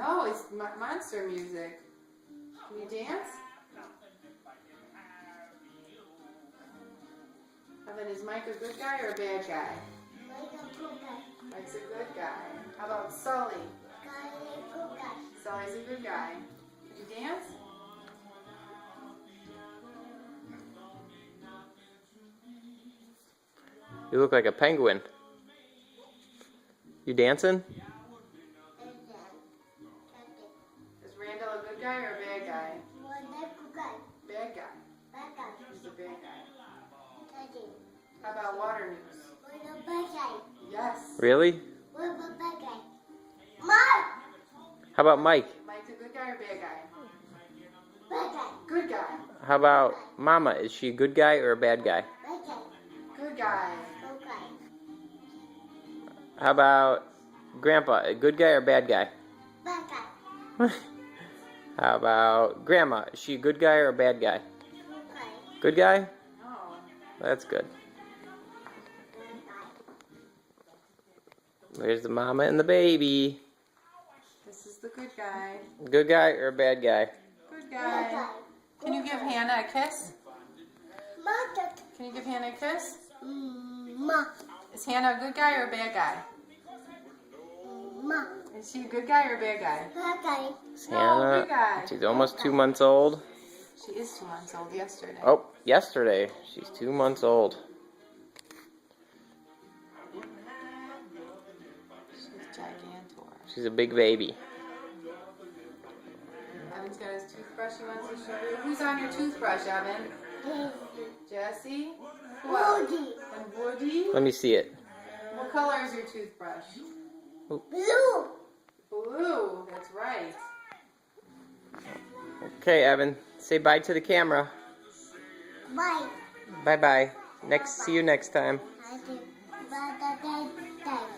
No, it's monster music. Can you dance? Evan, is Mike a good guy or a bad guy? Mike's a good guy. How about Sully? Sully's a good guy. Can you dance? You look like a penguin. You dancing? Is Randall a good guy or a bad guy? Bad guy. He's a bad guy. How about Water News? Yes. Really? How about Mike? Mike's a good guy or bad guy? Good guy. How about Mama? Is she a good guy or a bad guy? Good guy. How about Grandpa? A good guy or bad guy? How about Grandma? Is she a good guy or a bad guy? Good guy? No. That's good. There's the mama and the baby. This is the good guy. Good guy or a bad guy? Good guy. Can you give Hannah a kiss? Can you give Hannah a kiss? Is Hannah a good guy or a bad guy? Is she a good guy or a bad guy? It's No, Hannah. good guy. She's almost 2 months old. She is 2 months old yesterday. Oh, yesterday. She's 2 months old. She's gigantor. She's a big baby. Evan's got his toothbrush he wants to show you. Who's on your toothbrush, Evan? Jesse? Who else? And Woody? Let me see it. What color is your toothbrush? Blue. That's right. Okay, Evan. Say bye to the camera. Bye-bye. See you next time. Bye.